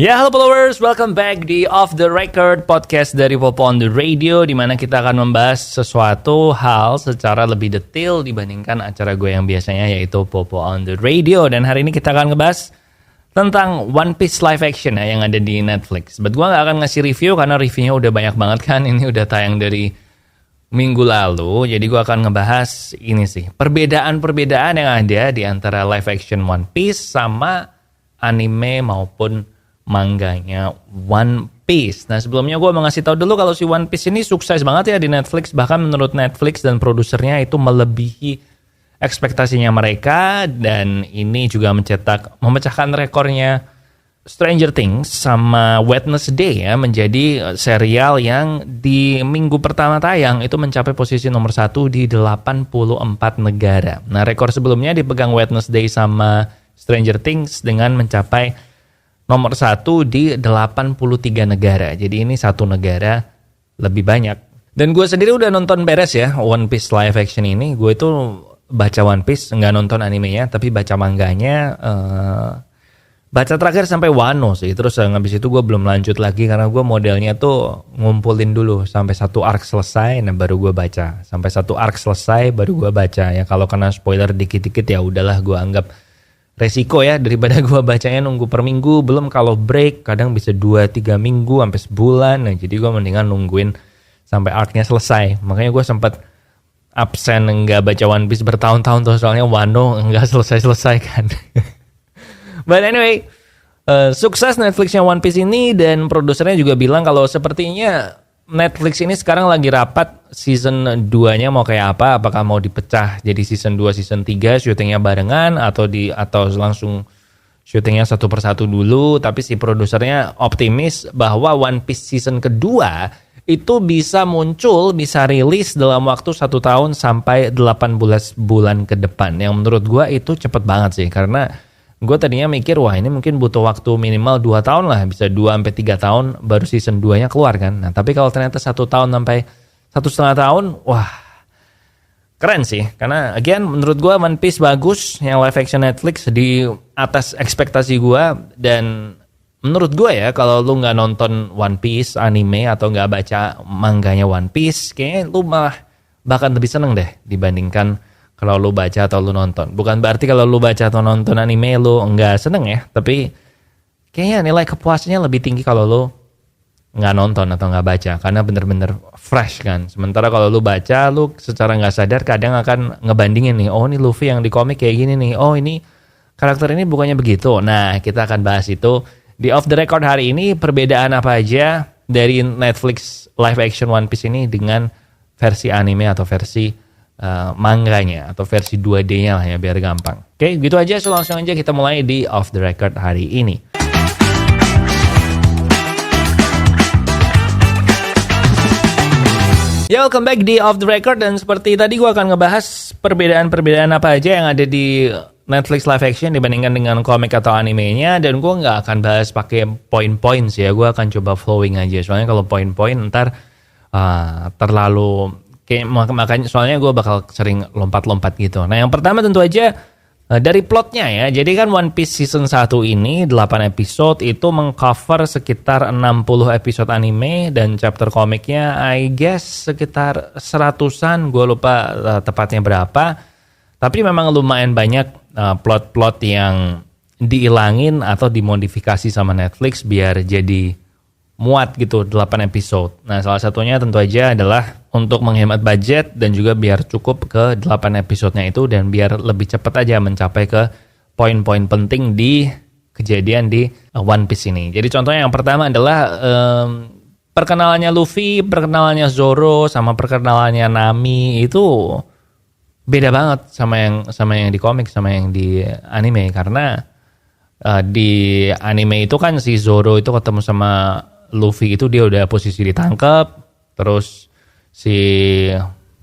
Ya, halo followers, welcome back di Off the Record podcast dari Popo on the Radio, di mana kita akan membahas sesuatu hal secara lebih detail dibandingkan acara gue yang biasanya, yaitu Popo on the Radio. Dan hari ini kita akan ngebahas tentang One Piece live action ya, yang ada di Netflix. But gue gak akan ngasih review karena reviewnya udah banyak banget kan. Ini udah tayang dari minggu lalu, jadi gue akan ngebahas ini sih, perbedaan-perbedaan yang ada di antara live action One Piece sama anime maupun mangganya One Piece. Nah, sebelumnya gue mau ngasih tahu dulu kalau si One Piece ini sukses banget ya di Netflix. Bahkan menurut Netflix dan produsernya itu melebihi ekspektasinya mereka. Dan ini juga memecahkan rekornya Stranger Things sama Wednesday ya, menjadi serial yang di minggu pertama tayang itu mencapai posisi nomor 1 di 84 negara. Nah, rekor sebelumnya dipegang Wednesday sama Stranger Things dengan mencapai nomor 1 di 83 negara. Jadi ini satu negara lebih banyak. Dan gue sendiri udah nonton beres ya One Piece live action ini. Gue itu baca One Piece, nggak nonton animenya, tapi baca mangganya. Baca terakhir sampai Wano sih. Terus habis itu gue belum lanjut lagi karena gue modelnya tuh ngumpulin dulu sampai satu arc selesai, nah baru gue baca. Sampai satu arc selesai baru gue baca. Ya kalau kena spoiler dikit-dikit ya udahlah, gue anggap resiko ya, daripada gue bacanya nunggu per minggu. Belum kalau break kadang bisa 2-3 minggu sampai sebulan. Nah jadi gue mendingan nungguin sampai arc-nya selesai. Makanya gue sempat absen nggak baca One Piece bertahun-tahun tuh, soalnya Wano nggak selesai-selesai kan. But anyway, sukses Netflixnya One Piece ini, dan produsernya juga bilang kalau sepertinya Netflix ini sekarang lagi rapat season 2-nya mau kayak apa. Apakah mau dipecah jadi season 2, season 3 syutingnya barengan atau langsung syutingnya satu persatu dulu. Tapi si produsernya optimis bahwa One Piece season kedua itu bisa muncul, bisa rilis dalam waktu 1 tahun sampai 18 bulan ke depan. Yang menurut gue itu cepet banget sih, karena gue tadinya mikir wah ini mungkin butuh waktu minimal 2 tahun lah, bisa 2-3 tahun baru season 2-nya keluar kan. Nah tapi kalau ternyata 1 tahun sampai 1,5 tahun, wah keren sih. Karena again menurut gue One Piece bagus, yang live action Netflix di atas ekspektasi gue. Dan menurut gue ya, kalau lu gak nonton One Piece anime atau gak baca mangganya One Piece, kayaknya lu malah bahkan lebih seneng deh dibandingkan kalau lu baca atau lu nonton. Bukan berarti kalau lu baca atau nonton anime lu nggak seneng ya, tapi kayaknya nilai kepuasannya lebih tinggi kalau lu nggak nonton atau nggak baca, karena bener-bener fresh kan. Sementara kalau lu baca, lu secara nggak sadar kadang akan ngebandingin nih, oh ini Luffy yang di komik kayak gini nih, oh ini karakter ini bukannya begitu. Nah kita akan bahas itu di Off the Record hari ini. Perbedaan apa aja dari Netflix live action One Piece ini dengan versi anime atau versi mangganya atau versi 2D-nya lah ya, biar gampang. Oke, gitu aja. So langsung aja kita mulai di Off the Record hari ini. Ya, welcome back di Off the Record, dan seperti tadi gue akan ngebahas perbedaan-perbedaan apa aja yang ada di Netflix live action dibandingkan dengan komik atau animenya. Dan gue nggak akan bahas pakai poin-poin sih ya, gue akan coba flowing aja. Soalnya kalau poin-poin ntar terlalu makanya soalnya gue bakal sering lompat-lompat gitu. Nah yang pertama tentu aja dari plotnya ya. Jadi kan One Piece season 1 ini 8 episode itu mengcover sekitar 60 episode anime, dan chapter komiknya I guess sekitar 100-an, gue lupa tepatnya berapa. Tapi memang lumayan banyak plot-plot yang diilangin atau dimodifikasi sama Netflix biar jadi muat gitu 8 episode. Nah salah satunya tentu aja adalah untuk menghemat budget dan juga biar cukup ke 8 episodenya itu, dan biar lebih cepat aja mencapai ke poin-poin penting di kejadian di One Piece ini. Jadi contohnya yang pertama adalah perkenalannya Luffy, perkenalannya Zoro, sama perkenalannya Nami itu beda banget sama yang di komik sama yang di anime. Karena di anime itu kan si Zoro itu ketemu sama Luffy itu dia udah posisi ditangkap, terus si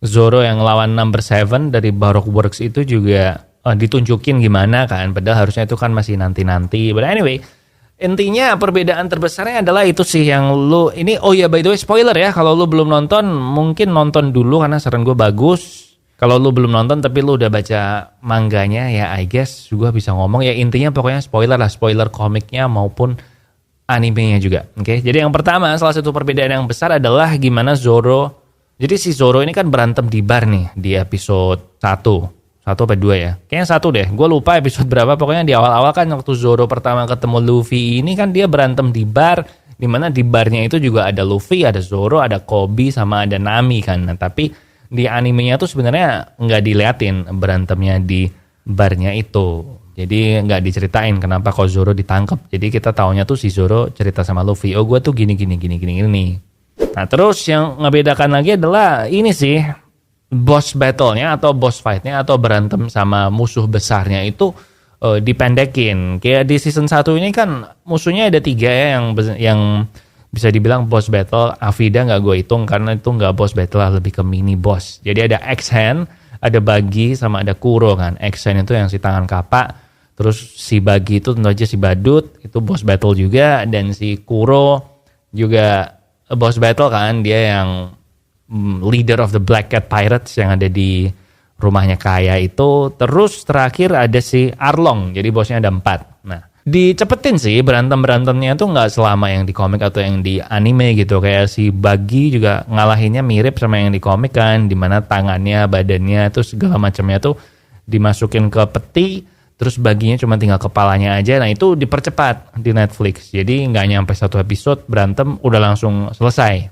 Zoro yang lawan number 7 dari Baroque Works itu juga ditunjukin gimana kan, padahal harusnya itu kan masih nanti-nanti. But anyway, intinya perbedaan terbesarnya adalah itu sih yang lu ini. Oh ya, by the way spoiler ya, kalau lu belum nonton mungkin nonton dulu karena saran gue bagus. Kalau lu belum nonton tapi lu udah baca mangganya ya I guess juga bisa ngomong ya. Intinya pokoknya spoiler lah, spoiler komiknya maupun animenya juga. Oke, jadi yang pertama, salah satu perbedaan yang besar adalah gimana Zoro. Jadi si Zoro ini kan berantem di bar nih di episode 1 apa 2 ya? Kayaknya 1 deh. Gue lupa episode berapa. Pokoknya di awal-awal kan waktu Zoro pertama ketemu Luffy ini kan dia berantem di bar. Dimana di barnya itu juga ada Luffy, ada Zoro, ada Kobe, sama ada Nami kan. Nah, tapi di animenya tuh sebenarnya nggak diliatin berantemnya di barnya itu. Jadi nggak diceritain kenapa kok Zoro ditangkap. Jadi kita taunya tuh si Zoro cerita sama Luffy, oh gue tuh gini. Nah terus yang ngebedakan lagi adalah ini sih, boss battle-nya atau boss fight-nya atau berantem sama musuh besarnya itu dipendekin. Kayak di season 1 ini kan musuhnya ada 3 ya yang bisa dibilang boss battle. Afida nggak gue hitung karena itu nggak boss battle lah, lebih ke mini boss. Jadi ada X-Hand, ada Buggy, sama ada Kuro kan. X-Hand itu yang si tangan kapak. Terus si Buggy itu tentu aja si badut, itu boss battle juga. Dan si Kuro juga boss battle kan. Dia yang leader of the Black Cat Pirates yang ada di rumahnya Kaya itu. Terus terakhir ada si Arlong, jadi bosnya ada 4. Nah, dicepetin sih berantem-berantemnya tuh nggak selama yang di komik atau yang di anime gitu. Kayak si Buggy juga ngalahinnya mirip sama yang di komik kan, dimana tangannya, badannya, terus segala macamnya tuh dimasukin ke peti, terus Buggy-nya cuma tinggal kepalanya aja. Nah itu dipercepat di Netflix, jadi nggak nyampe 1 episode berantem udah langsung selesai.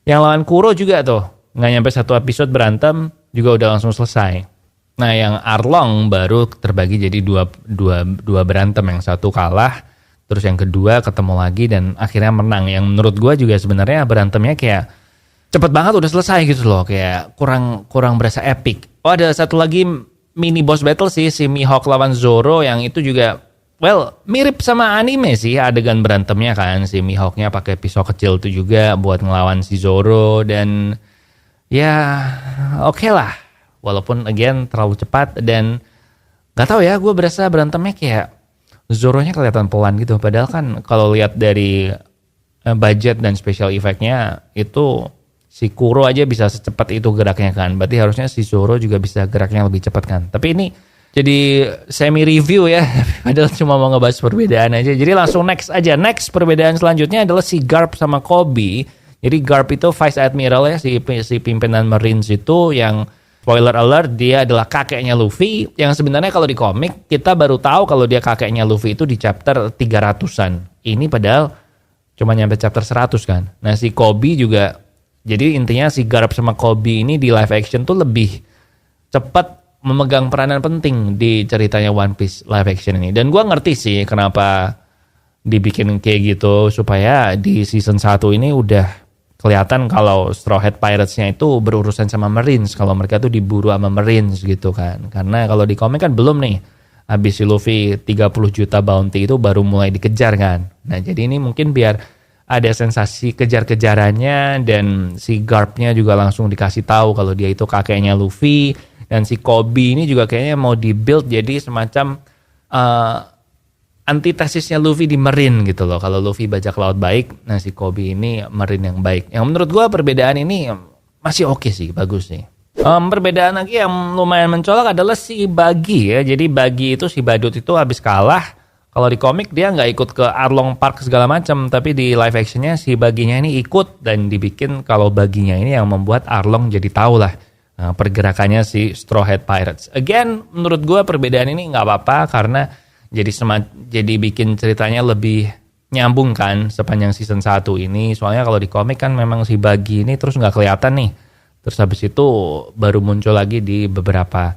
Yang lawan Kuro juga tuh nggak nyampe 1 episode berantem juga udah langsung selesai. Nah yang Arlong baru terbagi jadi dua berantem, yang satu kalah, terus yang kedua ketemu lagi dan akhirnya menang. Yang menurut gue juga sebenarnya berantemnya kayak cepet banget udah selesai gitu loh, kayak kurang berasa epic. Oh ada satu lagi mini boss battle sih, si Mihawk lawan Zoro, yang itu juga mirip sama anime sih adegan berantemnya kan. Si Mihawknya pakai pisau kecil itu juga buat ngelawan si Zoro, dan ya oke lah. Walaupun again terlalu cepat dan gak tahu ya, gue berasa berantemnya kayak Zoro-nya kelihatan pelan gitu. Padahal kan kalau lihat dari budget dan special effect-nya itu si Kuro aja bisa secepat itu geraknya kan. Berarti harusnya si Zoro juga bisa geraknya lebih cepat kan. Tapi ini jadi semi review ya. Padahal cuma mau ngebahas perbedaan aja. Jadi langsung next aja. Next perbedaan selanjutnya adalah si Garp sama Kobe. Jadi Garp itu Vice Admiral ya, si pimpinan Marines itu yang spoiler alert, dia adalah kakeknya Luffy, yang sebenarnya kalau di komik kita baru tahu kalau dia kakeknya Luffy itu di chapter 300-an. Ini padahal cuma nyampe chapter 100 kan. Nah si Kobe juga, jadi intinya si Garp sama Kobe ini di live action tuh lebih cepat memegang peranan penting di ceritanya One Piece live action ini. Dan gue ngerti sih kenapa dibikin kayak gitu, supaya di season 1 ini udah kelihatan kalau Straw Hat Pirates-nya itu berurusan sama Marines, kalau mereka tuh diburu sama Marines gitu kan. Karena kalau di komik kan belum nih, habis si Luffy 30 juta bounty itu baru mulai dikejar kan. Nah jadi ini mungkin biar ada sensasi kejar-kejarannya, dan si Garp-nya juga langsung dikasih tahu kalau dia itu kakeknya Luffy. Dan si Kobe ini juga kayaknya mau dibuild jadi semacam antitesisnya Luffy di Marine gitu loh. Kalau Luffy bajak laut baik, nah si Kobe ini Marine yang baik. Yang menurut gue perbedaan ini masih oke sih, bagus sih. Perbedaan lagi yang lumayan mencolok adalah si Buggy ya. Jadi Buggy itu, si badut itu habis kalah. Kalau di komik dia nggak ikut ke Arlong Park segala macam, tapi di live actionnya si Buggy-nya ini ikut, dan dibikin kalau Buggy-nya ini yang membuat Arlong jadi tahu lah pergerakannya si Straw Hat Pirates. Again, menurut gue perbedaan ini nggak apa-apa karena jadi bikin ceritanya lebih nyambung kan sepanjang season 1 ini. Soalnya kalau di komik kan memang si Buggy ini terus nggak kelihatan nih. Terus habis itu baru muncul lagi di beberapa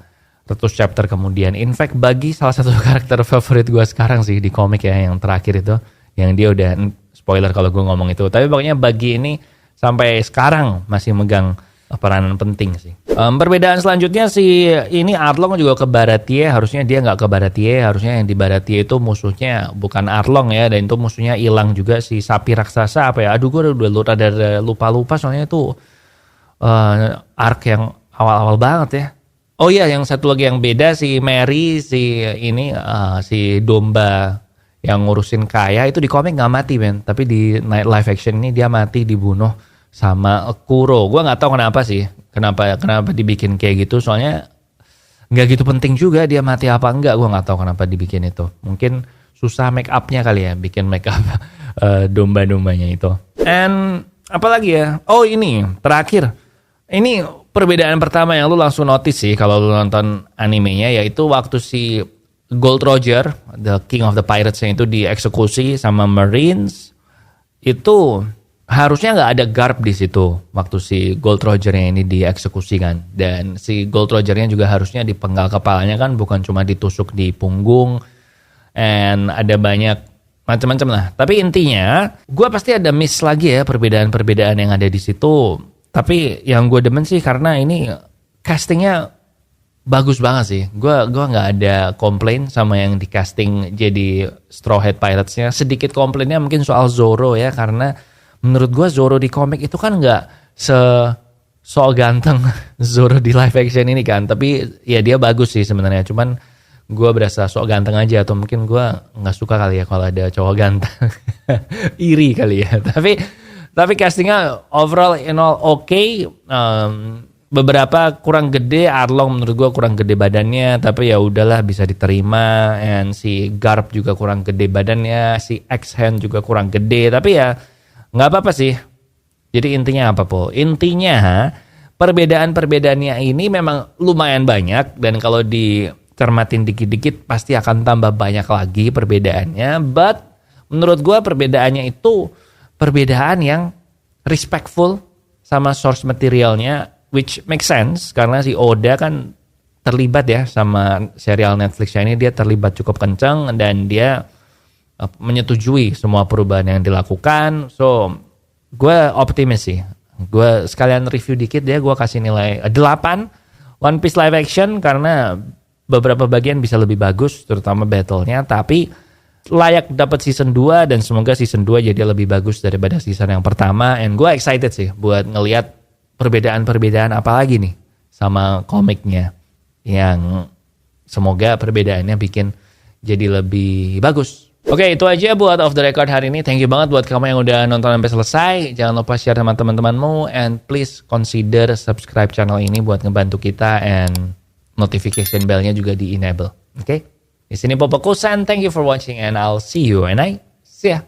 ratus chapter kemudian. In fact Buggy salah satu karakter favorit gue sekarang sih di komik ya, yang terakhir itu. Yang dia udah, spoiler kalau gue ngomong itu. Tapi pokoknya Buggy ini sampai sekarang masih megang peranan penting sih. Perbedaan selanjutnya si ini Arlong juga ke Baratie, harusnya dia nggak ke Baratie, harusnya yang di Baratie itu musuhnya bukan Arlong ya, dan itu musuhnya hilang juga, si sapi raksasa apa ya, aduh gue udah lupa soalnya itu arc yang awal-awal banget ya. Oh iya, yang satu lagi yang beda, si Mary, si ini si domba yang ngurusin Kaya itu di komik nggak mati men, tapi di live action ini dia mati, dibunuh sama Kuro. Gue nggak tahu kenapa sih, kenapa dibikin kayak gitu. Soalnya nggak gitu penting juga dia mati apa enggak. Gue nggak tahu kenapa dibikin itu. Mungkin susah make upnya kali ya, bikin make up domba-dombanya itu. And apalagi ya? Oh ini terakhir, ini perbedaan pertama yang lu langsung notice sih kalau lu nonton animenya, yaitu waktu si Gold Roger, the King of the Pirates yang itu dieksekusi sama Marines, itu harusnya nggak ada Garp di situ waktu si Gold Roger-nya ini dieksekusi kan. Dan si Gold Roger-nya juga harusnya dipenggal kepalanya kan, bukan cuma ditusuk di punggung. And ada banyak macam-macam lah. Tapi intinya, gue pasti ada miss lagi ya perbedaan-perbedaan yang ada di situ. Tapi yang gue demen sih karena ini castingnya bagus banget sih. Gue nggak ada komplain sama yang di casting jadi Straw Hat Pirates-nya. Sedikit komplainnya mungkin soal Zoro ya, karena menurut gue Zoro di komik itu kan nggak so ganteng Zoro di live action ini kan. Tapi ya dia bagus sih sebenarnya. Cuman gue berasa sok ganteng aja, atau mungkin gue nggak suka kali ya kalau ada cowok ganteng. Iri kali ya. Tapi castingnya overall in all okay. Beberapa kurang gede. Arlong menurut gue kurang gede badannya, tapi ya udahlah bisa diterima. And si Garp juga kurang gede badannya. Si X-Hand juga kurang gede. Tapi ya nggak apa-apa sih. Jadi intinya apa po? Intinya perbedaan-perbedaannya ini memang lumayan banyak, dan kalau dicermatin dikit-dikit pasti akan tambah banyak lagi perbedaannya. But menurut gue perbedaannya itu perbedaan yang respectful sama source materialnya, which makes sense karena si Oda kan terlibat ya sama serial Netflix ini. Dia terlibat cukup kencang dan dia menyetujui semua perubahan yang dilakukan. So gue optimis sih. Gue sekalian review dikit ya, gue kasih nilai 8 One Piece live action karena beberapa bagian bisa lebih bagus, terutama battle-nya, tapi layak dapat season 2 dan semoga season 2 jadi lebih bagus daripada season yang pertama. And gue excited sih buat ngelihat perbedaan-perbedaan apa lagi nih sama komiknya, yang semoga perbedaannya bikin jadi lebih bagus. Oke, itu aja buat Off The Record hari ini. Thank you banget buat kamu yang udah nonton sampai selesai. Jangan lupa share sama teman-temanmu, and please consider subscribe channel ini buat ngebantu kita, and notification bell-nya juga di-enable. Oke? Di sini Popo Kusan. Thank you for watching and I'll see you and I see ya.